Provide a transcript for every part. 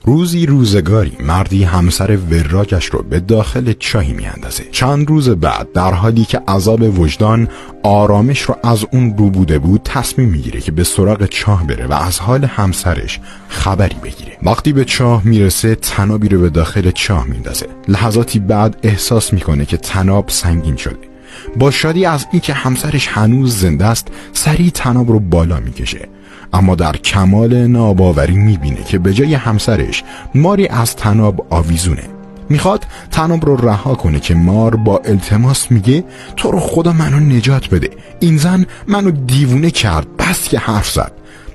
روزی روزگاری مردی همسر وراجش رو به داخل چاهی میاندازه. چند روز بعد در حالی که عذاب وجدان آرامش رو از اون رو بوده بود، تصمیم میگیره که به سراغ چاه بره و از حال همسرش خبری بگیره. وقتی به چاه میرسه طنابی رو به داخل چاه میندازه. لحظاتی بعد احساس میکنه که طناب سنگین شده. با شادی از اینکه همسرش هنوز زنده است سریع طناب رو بالا میکشه، اما در کمال ناباوری میبینه که به جای همسرش ماری از طناب آویزونه. میخواد طناب رو رها کنه که مار با التماس میگه تو رو خدا منو نجات بده، این زن منو دیوونه کرد، بس که حرف زد،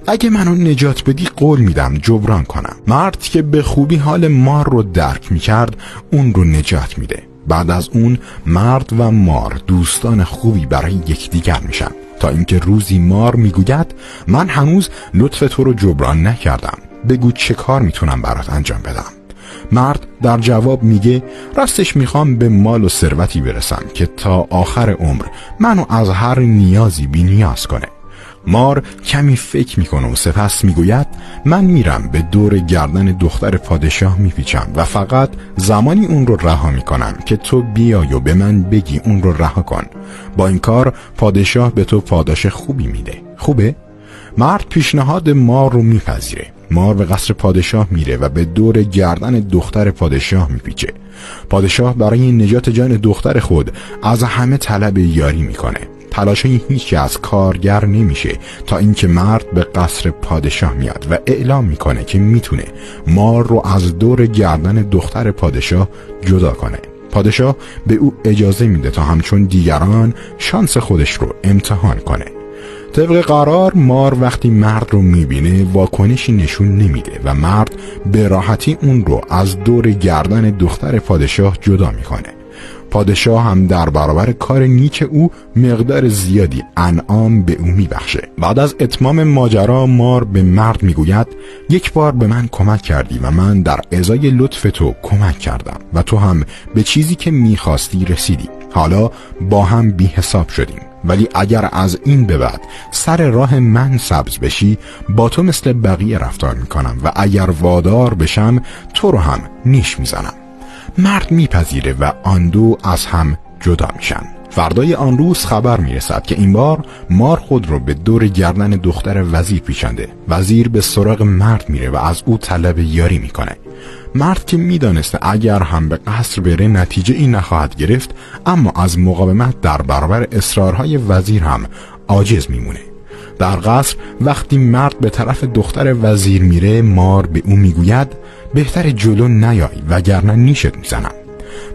اگه منو نجات بدی قول میدم جبران کنم. مرد که به خوبی حال مار رو درک میکرد اون رو نجات میده. بعد از اون مرد و مار دوستان خوبی برای یکدیگر میشن، تا اینکه روزی مار میگوید من هنوز لطف تو رو جبران نکردم، بگو چه کار میتونم برات انجام بدم. مرد در جواب میگه راستش میخوام به مال و ثروتی برسم که تا آخر عمر منو از هر نیازی بی نیاز کنه. مار کمی فکر میکنه و سپس میگوید من میرم به دور گردن دختر پادشاه میپیچم و فقط زمانی اون رو رها میکنم که تو بیای و به من بگی اون رو رها کن. با این کار پادشاه به تو پاداش خوبی میده. خوبه؟ مرد پیشنهاد مار رو میپذیره. مار به قصر پادشاه میره و به دور گردن دختر پادشاه میپیچه. پادشاه برای نجات جان دختر خود از همه طلب یاری میکنه. تلاشای هیچ از کارگر نمیشه تا اینکه مرد به قصر پادشاه میاد و اعلام میکنه که میتونه مار رو از دور گردن دختر پادشاه جدا کنه. پادشاه به او اجازه میده تا همچون دیگران شانس خودش رو امتحان کنه. طبق قرار مار وقتی مرد رو میبینه واکنشی نشون نمیده و مرد به راحتی اون رو از دور گردن دختر پادشاه جدا میکنه. پادشاه هم در برابر کار نیک او مقدار زیادی انعام به او میبخشه. بعد از اتمام ماجرا مار به مرد میگوید یک بار به من کمک کردی و من در ازای لطف تو کمک کردم و تو هم به چیزی که میخواستی رسیدی. حالا با هم بی حساب شدیم، ولی اگر از این به بعد سر راه من سبز بشی با تو مثل بقیه رفتار میکنم و اگر وادار بشم تو رو هم نیش میزنم. مرد میپذیره و آن دو از هم جدا میشن. فردای آن روز خبر میرسد که این بار مار خود رو به دور گردن دختر وزیر پیچنده. وزیر به سراغ مرد میره و از او طلب یاری میکنه. مرد که میدانسته اگر هم به قصر بره نتیجه این نخواهد گرفت، اما از مقاومت در برابر اصرارهای وزیر هم عاجز میمونه. در قصر وقتی مرد به طرف دختر وزیر میره مار به او میگوید بهتر جلو نیای وگرنه نیشت میزنم.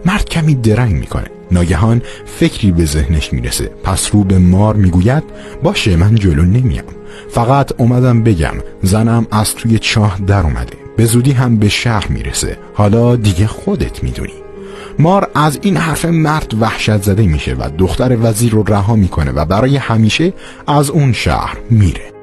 مرد کمی درنگ میکنه. ناگهان فکری به ذهنش میرسه، پس رو به مار میگوید باشه من جلو نمیام، فقط اومدم بگم زنم از توی چاه در اومده، به زودی هم به شهر میرسه، حالا دیگه خودت میدونی. مار از این حرف مرد وحشت زده میشه و دختر وزیر رو رها میکنه و برای همیشه از اون شهر میره.